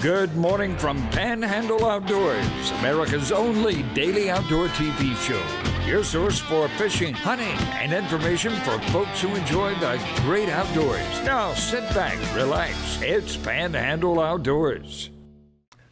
Good morning from Panhandle Outdoors, America's only daily outdoor TV show. Your source for fishing, hunting, and information for folks who enjoy the great outdoors. Now sit back, relax. It's Panhandle Outdoors.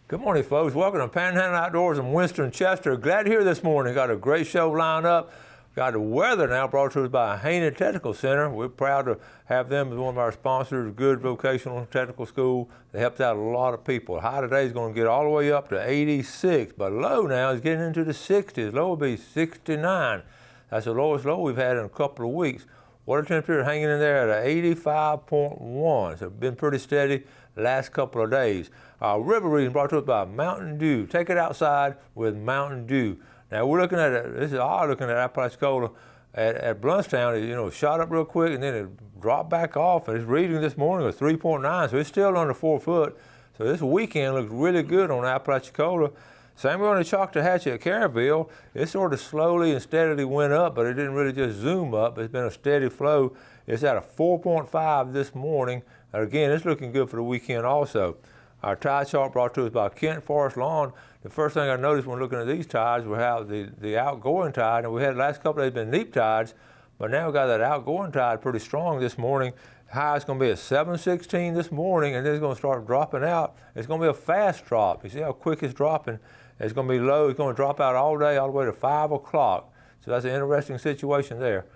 Good morning, folks. Welcome to Panhandle Outdoors in Winston, Chester. Glad to hear this morning. Got a great show lined up. Got the weather now brought to us by Haney Technical Center. We're proud to have them as one of our sponsors, good vocational technical school. They helped out a lot of people. High today is going to get all the way up to 86, but low now is getting into the 60s. Low will be 69. That's the lowest low we've had in a couple of weeks. Water temperature hanging in there at 85.1, so it's been pretty steady the last couple of days. Our river reading brought to us by Mountain Dew. Take it outside with Mountain Dew. Now we're looking at it, this is odd looking at Apalachicola at Bluntstown. It shot up real quick and then it dropped back off, and its reading this morning was 3.9, so it's still under 4 foot. So this weekend looks really good on Apalachicola. Same way on the Choctawhatchee at Caryville. It sort of slowly and steadily went up, but it didn't really just zoom up. It's been a steady flow. It's at a 4.5 this morning. And again, it's looking good for the weekend also. Our tide chart brought to us by Kent Forest Lawn. The first thing I noticed when looking at these tides was how the outgoing tide, and we had the last couple of days been neap tides, but now we've got that outgoing tide pretty strong this morning. High is going to be at 7:16 this morning, and then it's going to start dropping out. It's going to be a fast drop. You see how quick it's dropping? It's going to be low. It's going to drop out all day, all the way to 5 o'clock. So that's an interesting situation there.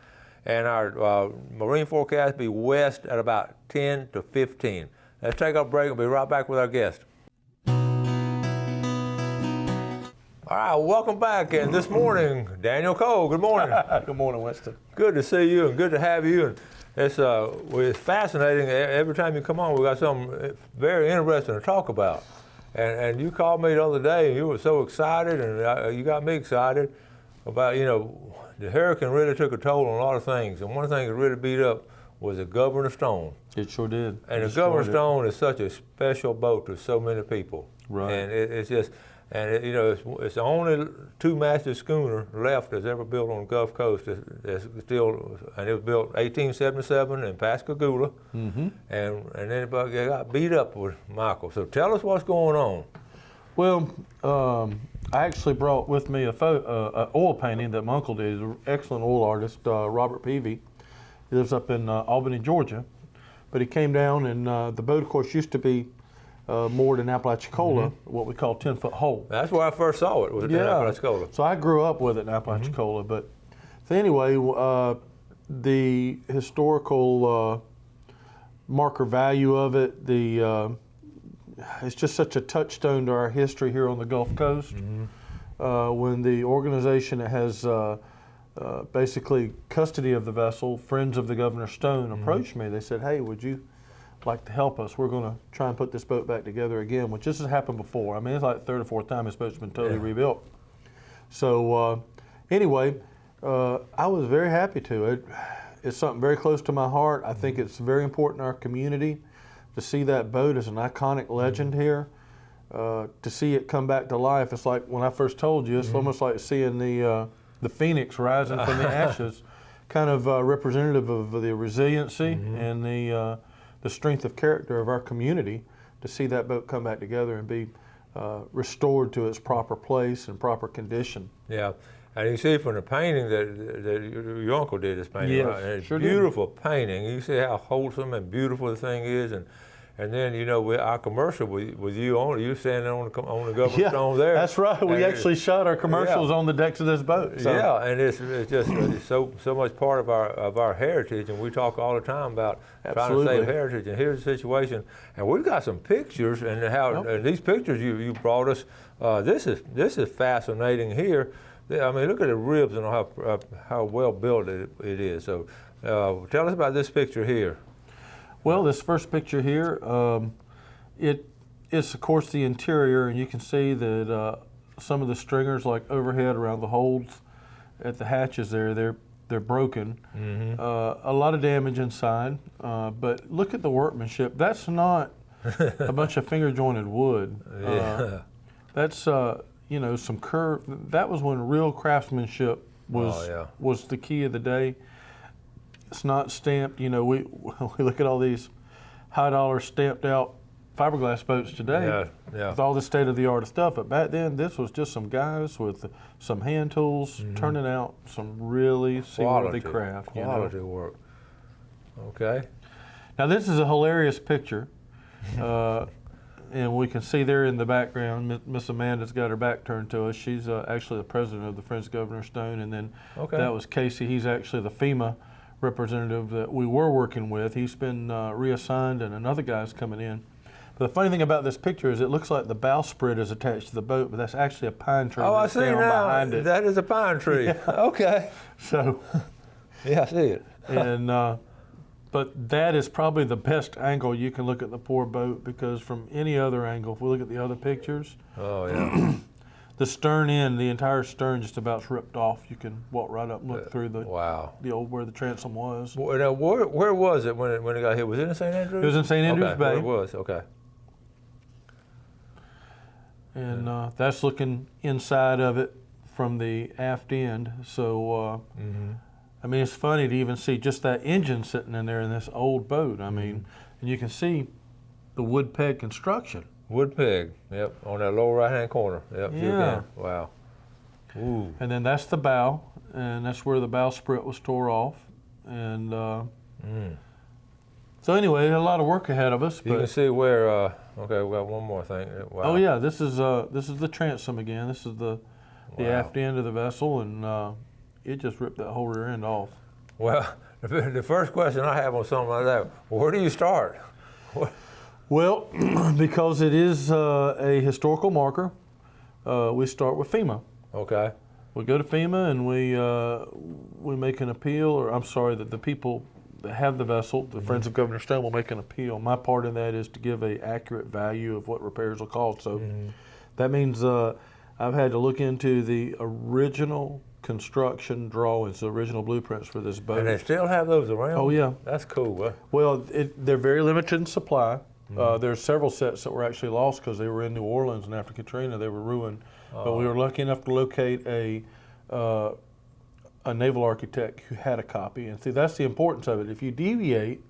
And our marine forecast will be west at about 10 to 15. Let's take our break. We'll be right back with our guest. All right, welcome back. And this morning, Daniel Cole. Good morning. Good morning, Winston. Good to see you and good to have you. And it's fascinating. Every time you come on, we got something very interesting to talk about. And you called me the other day, and you were so excited, and you got me excited about, the hurricane really took a toll on a lot of things. And one thing that really beat up was the Governor Stone. It sure did. And the Governor Stone is such a special boat to so many people. Right. And it's just, it's the only two-masted schooner left that's ever built on the Gulf Coast. That's still, and it was built 1877 in Pascagoula. Mm-hmm. And then it got beat up with Michael. So tell us what's going on. Well, I actually brought with me a oil painting that my uncle did. He's an excellent oil artist, Robert Peavy. He lives up in Albany, Georgia. But he came down, and the boat, of course, used to be moored in Apalachicola, what we call 10-foot hole. That's where I first saw it, was in Apalachicola. So I grew up with it in Apalachicola. But so anyway, the historical marker value of it, it's just such a touchstone to our history here on the Gulf Coast. When the organization that has basically custody of the vessel, Friends of the Governor Stone, approached me. They said, hey, would you like to help us? We're going to try and put this boat back together again, which this has happened before. I mean, it's like the third or fourth time this boat's been totally rebuilt. So anyway, I was very happy to. It's something very close to my heart. I think it's very important in our community to see that boat as an iconic legend here. To see it come back to life, it's like when I first told you, it's almost like seeing the phoenix rising from the ashes, kind of representative of the resiliency and the strength of character of our community, to see that boat come back together and be restored to its proper place and proper condition. Yeah, and you see from the painting that your uncle did this painting, yes, right? And it's sure beautiful painting. You see how wholesome and beautiful the thing is, and then our commercial with you on it, you standing on the Governor Stone there. That's right. We actually shot our commercials on the decks of this boat. So. Yeah, and it's just it's so much part of our heritage, and we talk all the time about trying to save heritage. And here's the situation, and we've got some pictures, and and these pictures you brought us. This is fascinating here. I mean, look at the ribs and how well built it is. So tell us about this picture here. Well, this first picture here, it's of course the interior, and you can see that some of the stringers, like overhead around the holds at the hatches there, they're broken. A lot of damage inside, but look at the workmanship. That's not a bunch of finger jointed wood. That's some curve. That was when real craftsmanship was the key of the day. It's not stamped. We look at all these high dollar stamped out fiberglass boats today with all this state-of-the-art stuff. But back then, this was just some guys with some hand tools turning out some really seaworthy craft. Quality work. Okay. Now, this is a hilarious picture. And we can see there in the background, Miss Amanda's got her back turned to us. She's actually the president of the Friends of Governor Stone. And then that was Casey. He's actually the FEMA representative that we were working with. He's been reassigned, and another guy's coming in. But the funny thing about this picture is it looks like the bowsprit is attached to the boat, but that's actually a pine tree that's down behind it. That is a pine tree. Yeah. Okay. So, yeah, I see it. And but that is probably the best angle you can look at the poor boat, because from any other angle, if we look at the other pictures, the stern end, the entire stern just about ripped off. You can walk right up and look through the old where the transom was. Now, where was it when it got hit? Was it in St. Andrews? It was in St. Andrews Bay. Where it was, okay. And that's looking inside of it from the aft end. So, I mean, it's funny to even see just that engine sitting in there in this old boat. I mean, and you can see the wood peg construction. Wood peg, yep, on that lower right-hand corner. Yep, yeah. Wow. Ooh. And then that's the bow, and that's where the bowsprit was tore off. And so anyway, a lot of work ahead of us. You can see where, okay, we got one more thing. Wow. Oh yeah, this is the transom again. This is the aft end of the vessel, and it just ripped that whole rear end off. Well, the first question I have on something like that, where do you start? Well, because it is a historical marker, we start with FEMA. Okay. We go to FEMA and we make an appeal, or I'm sorry, that the people that have the vessel, the Friends of Governor Stone, will make an appeal. My part in that is to give an accurate value of what repairs will cost. So that means I've had to look into the original construction drawings, the original blueprints for this boat. And they still have those around? Oh yeah. That's cool. Huh? Well, they're very limited in supply. There's several sets that were actually lost because they were in New Orleans, and after Katrina they were ruined. But we were lucky enough to locate a naval architect who had a copy. And see, that's the importance of it. If you deviate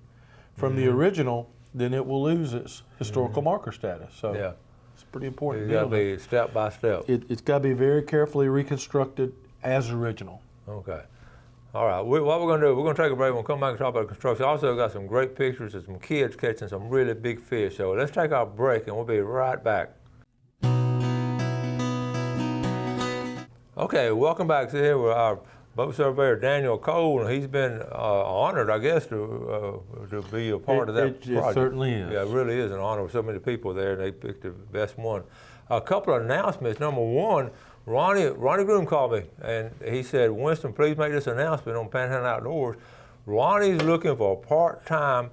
from the original, then it will lose its historical marker status. So it's pretty important. It's got to be step by step. It's got to be very carefully reconstructed as original. Okay. All right. What we're going to do, we're going to take a break. We'll come back and talk about construction. Also got some great pictures of some kids catching some really big fish. So let's take our break, and we'll be right back. Okay, welcome back to here with our boat surveyor Daniel Cole, and he's been honored, I guess, to be a part of that project. It certainly is. Yeah, it really is an honor with so many people there, and they picked the best one. A couple of announcements. Number one, Ronnie Groom called me, and he said, Winston, please make this announcement on Panhandle Outdoors. Ronnie's looking for a part-time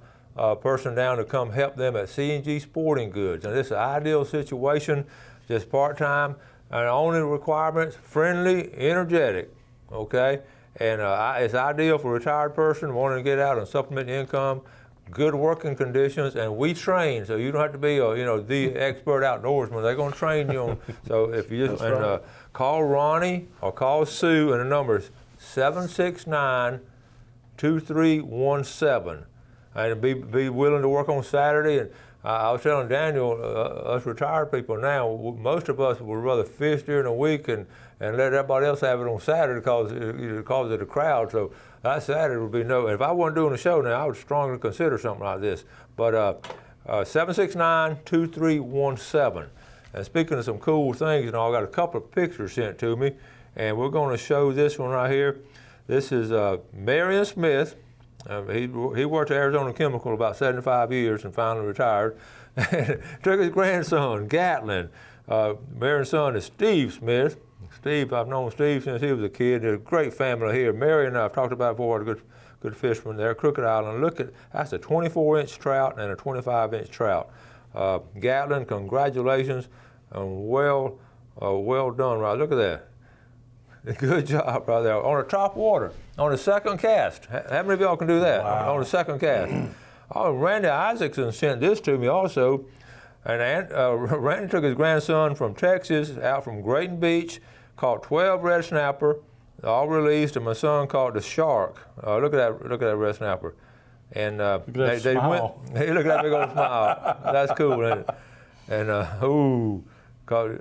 person down to come help them at C&G Sporting Goods. And this is an ideal situation, just part-time, and only requirements, friendly, energetic, okay? And it's ideal for a retired person wanting to get out and supplement income, good working conditions, and we train, so you don't have to be the expert outdoorsman. They're going to train you on. So if you just call Ronnie or call Sue, and the number is 769-2317, and be willing to work on Saturday. And I was telling Daniel, us retired people now, most of us would rather fish during the week and let everybody else have it on Saturday because of the crowd. So that Saturday would be no. If I wasn't doing a show now, I would strongly consider something like this. But 769-2317. And speaking of some cool things, I got a couple of pictures sent to me, and we're going to show this one right here. This is Marion Smith. He worked at Arizona Chemical about 75 years and finally retired. Took his grandson, Gatlin. Marion's son is Steve Smith. Steve, I've known Steve since he was a kid. They're a great family here. Marion, I've talked about before, a good fisherman there. Crooked Island. Look at, that's a 24-inch trout and a 25-inch trout. Gatlin, congratulations, and well done, right? Look at that. Good job right there. On the top water, on the second cast. How many of y'all can do that? Wow. On the second cast? Randy Isaacson sent this to me also. And Randy took his grandson from Texas out from Grayton Beach, caught 12 red snapper, all released, and my son caught the shark. Look at that red snapper. And they went. He looked at that big old smile. That's cool, isn't it? And cause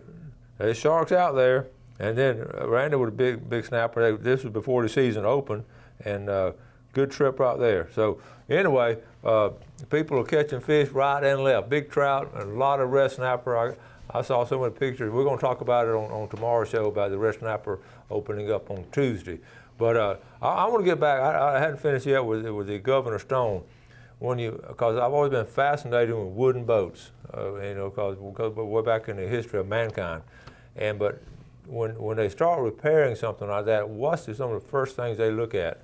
there's sharks out there. And then Randy with a big snapper. This was before the season opened, and good trip right there. So anyway, people are catching fish right and left. Big trout and a lot of red snapper. I saw some of the pictures. We're going to talk about it on tomorrow's show about the red snapper opening up on Tuesday. But I want to get back. I hadn't finished yet with the Governor Stone. Because I've always been fascinated with wooden boats, because we go way back in the history of mankind. But when they start repairing something like that, what's some of the first things they look at?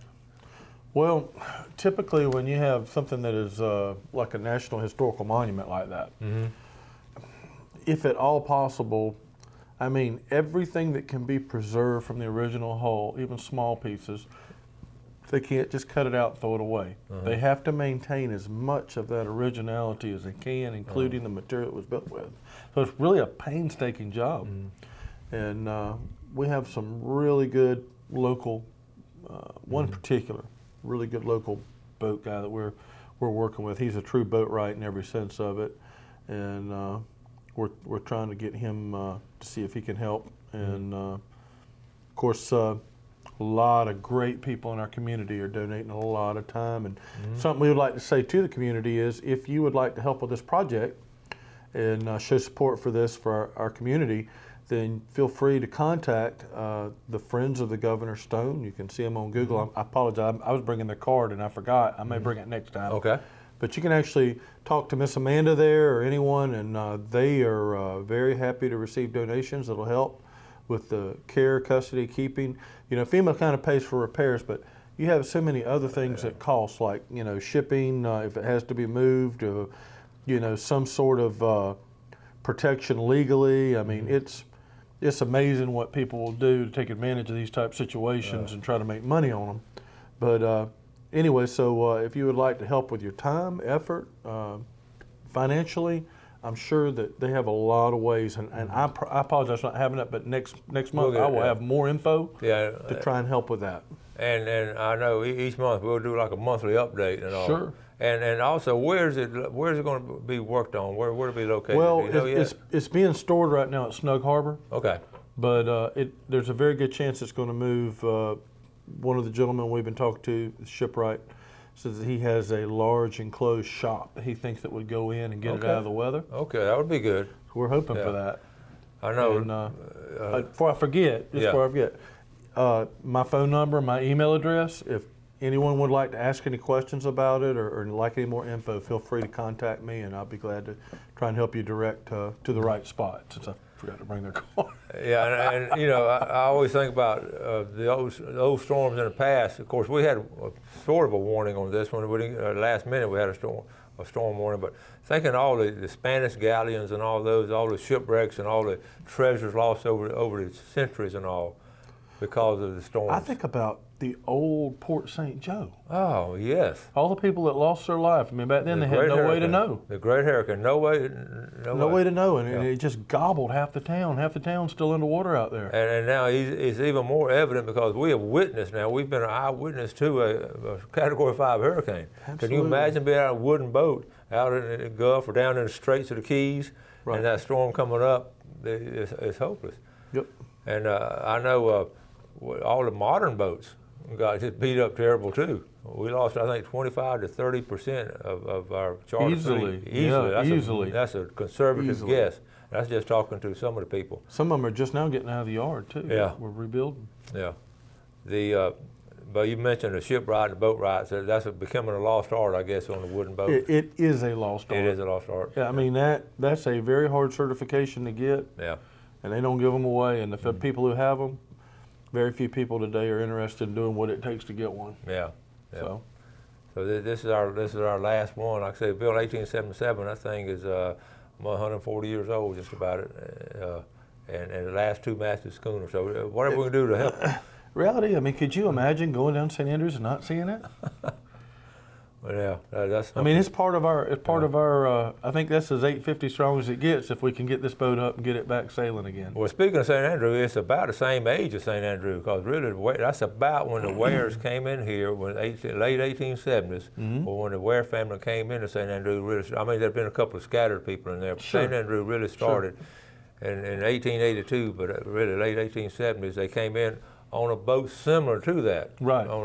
Well, typically when you have something that is like a national historical monument like that, if at all possible, I mean, everything that can be preserved from the original hull, even small pieces, they can't just cut it out and throw it away. They have to maintain as much of that originality as they can, including the material it was built with. So it's really a painstaking job. And we have some really good local, one in particular, really good local boat guy that we're working with. He's a true boatwright in every sense of it. And we're trying to get him to see if he can help. And of course, a lot of great people in our community are donating a lot of time. And something we would like to say to the community is, if you would like to help with this project and show support for this for our community, then feel free to contact the Friends of the Governor Stone. You can see them on Google. I apologize. I was bringing their card and I forgot. I may bring it next time. Okay. But you can actually talk to Miss Amanda there or anyone, and they are very happy to receive donations that'll help with the care, custody, keeping. FEMA kind of pays for repairs, but you have so many other things that cost, like shipping if it has to be moved, some sort of protection legally. I mean, it's amazing what people will do to take advantage of these type situations and try to make money on them. But anyway, so if you would like to help with your time, effort, financially, I'm sure that they have a lot of ways, and I apologize for not having it, but next month I will have more info to try and help with that. And I know each month we'll do like a monthly update and all. Sure. And also, where's it going to be worked on? Where will it be located? Well, it's being stored right now at Snug Harbor. Okay. But there's a very good chance it's going to move. One of the gentlemen we've been talking to, the shipwright, says that he has a large enclosed shop that he thinks that would go in and get it out of the weather. Okay, that would be good. We're hoping for that. I know. And, before I forget, my phone number, my email address, if anyone would like to ask any questions about it or like any more info, feel free to contact me, and I'll be glad to try and help you direct to the right spot, since I forgot to bring their car. Yeah, and I always think about the old storms in the past. Of course, we had sort of a warning on this one. We didn't, last minute we had a storm warning, but thinking all the Spanish galleons and all the shipwrecks and all the treasures lost over the centuries and all because of the storms. I think about the old Port St. Joe. Oh, yes. All the people that lost their life. I mean, back then they had no way to know. The Great Hurricane, no way to know, and it just gobbled half the town. Half the town's still underwater out there. And now it's even more evident because we have witnessed now. We've been an eyewitness to a Category 5 hurricane. Absolutely. Can you imagine being on a wooden boat out in the Gulf or down in the Straits of the Keys, and that storm coming up? It's hopeless. Yep. And I know all the modern boats got just beat up terrible too. We lost, I think, 25 to 30% of our charter fleet. Easily. That's a conservative guess. That's just talking to some of the people. Some of them are just now getting out of the yard too. Yeah. We're rebuilding. Yeah. But you mentioned the shipwright and the boatwright, so that's becoming a lost art, I guess, on the wooden boat. It is a lost art. It is a lost art. Yeah, I mean, that's a very hard certification to get. Yeah. And they don't give them away. And the people who have them, very few people today are interested in doing what it takes to get one. Yeah. So this is our last one. Like I say, built 1877. That thing is 140 years old, just about it, and the last two massive schooners. So whatever we can do to help. Reality, I mean, could you imagine going down St. Andrews and not seeing it? Yeah, that's. I mean, it's part of our. It's part of our. I think that's as 850 strong as it gets if we can get this boat up and get it back sailing again. Well, speaking of St. Andrew, it's about the same age as St. Andrew because really that's about when the Wares came in here, when late 1870s, or when the Ware family came into St. Andrew. Really, I mean, there've been a couple of scattered people in there. But St. Andrew really started in 1882, but really late 1870s they came in on a boat similar to that. Right. On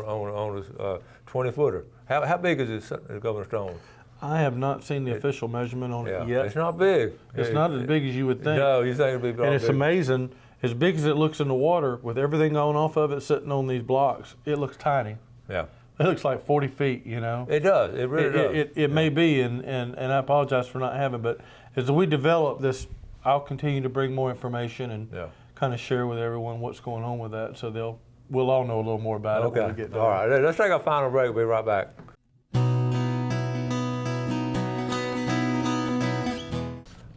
a 20-footer. How big is this, Governor Stone? I have not seen the official measurement on it yet. It's not big. It's not as big as you would think. No, you think it'd be big. And it's amazing, as big as it looks in the water, with everything going off of it sitting on these blocks, it looks tiny. Yeah. It looks like 40 feet, you know. It does. It really does. It may be, and I apologize for not having, but as we develop this, I'll continue to bring more information and kind of share with everyone what's going on with that, so we'll all know a little more about it when we get done. All right, let's take our final break. We'll be right back.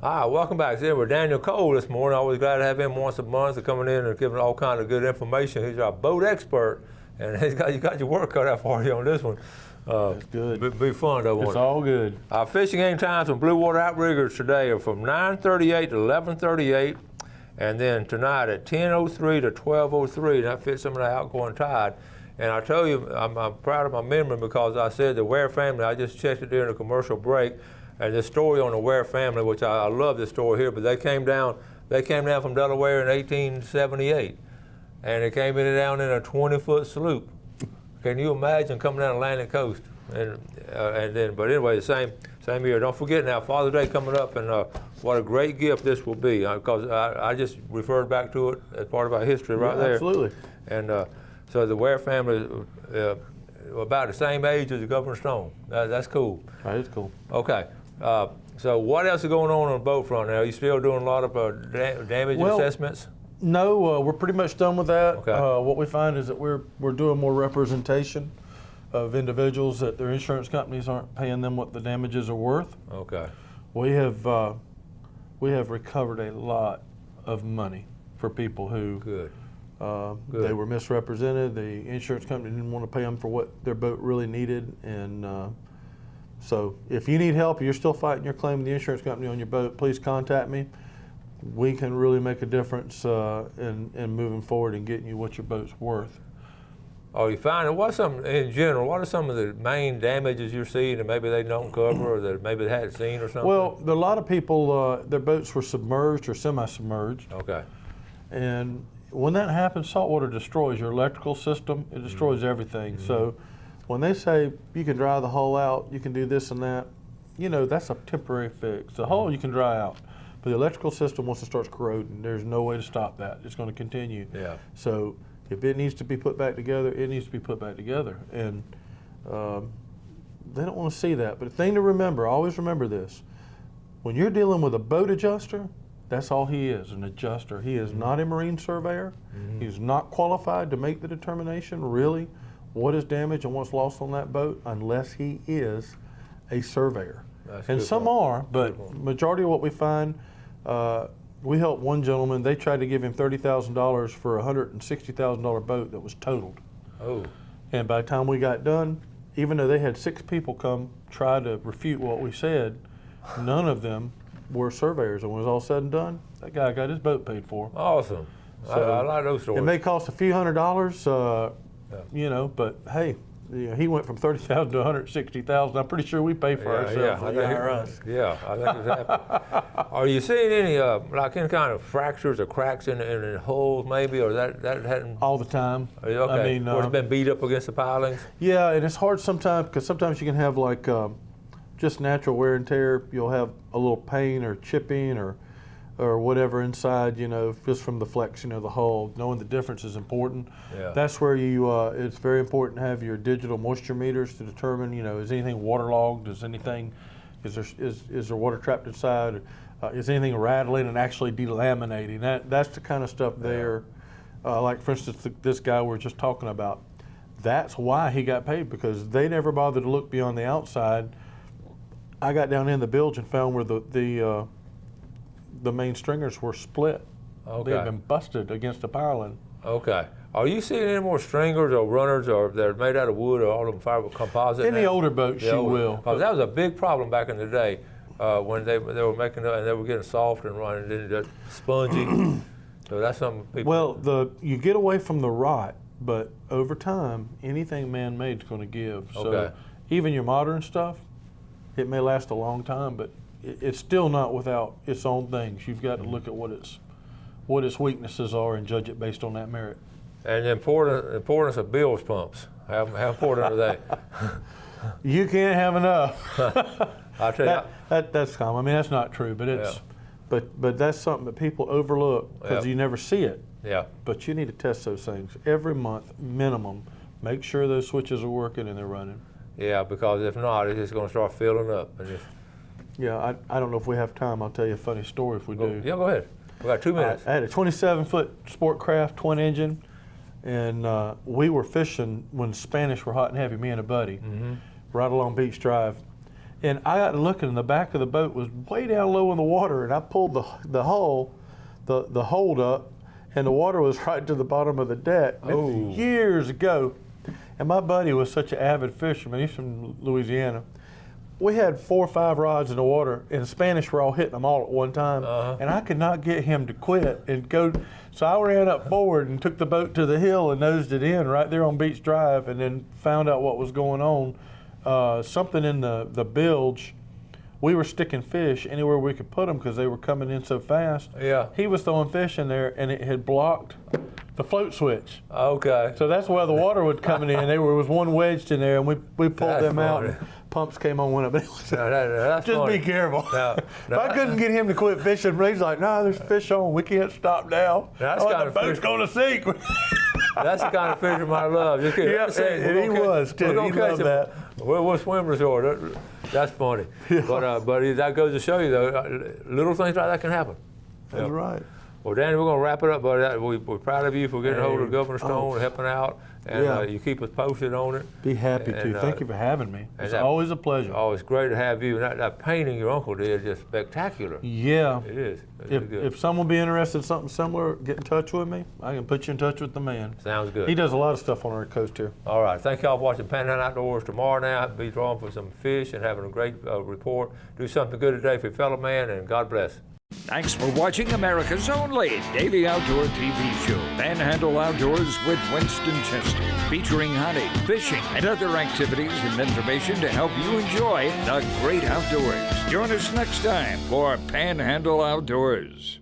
Hi, welcome back. Today we're Daniel Cole this morning. Always glad to have him once a month coming in and giving all kinds of good information. He's our boat expert, and you got your work cut out for you on this one. That's good. Be fun though. It's all good. Our fishing game times on Blue Water Outriggers today are from 9:38 to 11:38, and then tonight at 10:03 to 12:03. That fits some of the outgoing tide. And I tell you, I'm proud of my memory because I said the Ware family. I just checked it during a commercial break. And this story on the Ware family, which I love this story here, but they came down from Delaware in 1878, and they came down in a 20-foot sloop. Can you imagine coming down the Atlantic coast? But anyway, the same year. Don't forget now, Father's Day coming up, and what a great gift this will be, because I just referred back to it as part of our history right there. Absolutely. And so the Ware family, about the same age as the Governor Stone. That's cool. That is cool. Okay. So what else is going on the boat front now? Are you still doing a lot of damage assessments? No, we're pretty much done with that. Okay. What we find is that we're doing more representation of individuals that their insurance companies aren't paying them what the damages are worth. Okay. We have recovered a lot of money for people who Good. They were misrepresented. The insurance company didn't want to pay them for what their boat really needed, and so if you need help, you're still fighting your claim with the insurance company on your boat, please contact me. We can really make a difference in moving forward and getting you what your boat's worth. Oh, you find it? What are some of the main damages you're seeing that maybe they don't cover or that maybe they hadn't seen or something? Well, a lot of people, their boats were submerged or semi-submerged. Okay. And when that happens, saltwater destroys your electrical system. It destroys everything. So when they say you can dry the hull out, you can do this and that, that's a temporary fix. The hull you can dry out, but the electrical system, once it starts corroding, there's no way to stop that. It's going to continue. Yeah. So if it needs to be put back together, it needs to be put back together. And they don't want to see that. But the thing to remember, always remember this, when you're dealing with a boat adjuster, that's all he is, an adjuster. He is not a marine surveyor. He's not qualified to make the determination, really, what is damaged and what's lost on that boat, unless he is a surveyor. And some are, but majority of what we find, we helped one gentleman, they tried to give him $30,000 for a $160,000 boat that was totaled. Oh. And by the time we got done, even though they had 6 people come try to refute what we said, none of them were surveyors. And when it was all said and done, that guy got his boat paid for. Awesome. So I like those stories. It may cost a few $100s, but hey, he went from $30,000 to $160,000. I'm pretty sure we pay for ourselves. I think it's happened. Are you seeing any any kind of fractures or cracks in holes maybe, or that hadn't? All the time. Okay. I mean, or it's been beat up against the pilings. Yeah, and it's hard sometimes because sometimes you can have like just natural wear and tear. You'll have a little pain or chipping or whatever inside, just from the flex, the hull. Knowing the difference is important. Yeah. That's where it's very important to have your digital moisture meters to determine, is anything waterlogged? Is there water trapped inside? Is anything rattling and actually delaminating? That's the kind of stuff there. Like for instance, this guy we're just talking about. That's why he got paid, because they never bothered to look beyond the outside. I got down in the bilge and found where the main stringers were split. Okay. They had been busted against the piling. Okay. Are you seeing any more stringers or runners or that are made out of wood or all of them fiber composite? In the older boats, you will. Because that was a big problem back in the day when they were making it and they were getting soft and running, then just spongy. So that's something people. Well, you get away from the rot, but over time, anything man-made is going to give. So Okay. even your modern stuff, it may last a long time, but it's still not without its own things. You've got to look at what its weaknesses are and judge it based on that merit. And the importance of bilge pumps. How important are they? You can't have enough. I'll tell you. That's common. I mean, that's not true, but it's, but that's something that people overlook because you never see it. Yeah. But you need to test those things every month, minimum. Make sure those switches are working and they're running. Yeah, because if not, it's just going to start filling up. And just, Yeah, I don't know if we have time. I'll tell you a funny story if we do. Yeah, go ahead. We got 2 minutes. I had a 27-foot sport craft, twin engine, and we were fishing when the Spanish were hot and heavy, me and a buddy, right along Beach Drive. And I got looking, and the back of the boat was way down low in the water, and I pulled the hull, the hold up, and the water was right to the bottom of the deck. It was years ago. And my buddy was such an avid fisherman. He's from Louisiana. We had 4 or 5 rods in the water, and the Spanish were all hitting them all at one time, and I could not get him to quit and go. So I ran up forward and took the boat to the hill and nosed it in right there on Beach Drive, and then found out what was going on. Something in the bilge. We were sticking fish anywhere we could put them because they were coming in so fast. Yeah. He was throwing fish in there, and it had blocked the float switch. Okay. So that's where the water would come in. There was one wedged in there, and we pulled That's them out. funny. And pumps came on one of them. That's Just funny. be careful. Now, If I couldn't get him to quit fishing, he's like, "No, there's fish on. We can't stop now. That's kind the of boat's fish- going to sink." That's the kind of fisherman I love. Just kidding. Yeah, and he was, too. He loved that. We'll swim resort. That's funny. But that goes to show you, though, little things like that can happen. That's right. Well, Danny, we're going to wrap it up, buddy. We're proud of you for getting a hold of Governor Stone and helping out. And you keep us posted on it. Be happy to. Thank you for having me. It's always a pleasure. Oh, it's great to have you. And that painting your uncle did is just spectacular. Yeah. It is. If someone be interested in something similar, get in touch with me. I can put you in touch with the man. Sounds good. He does a lot of stuff on our coast here. All right. Thank y'all for watching Panhandle Outdoors. Tomorrow night, be drawing for some fish and having a great report. Do something good today for your fellow man, and God bless. Thanks for watching America's only daily outdoor TV show, Panhandle Outdoors with Winston Chester, featuring hunting, fishing, and other activities and information to help you enjoy the great outdoors. Join us next time for Panhandle Outdoors.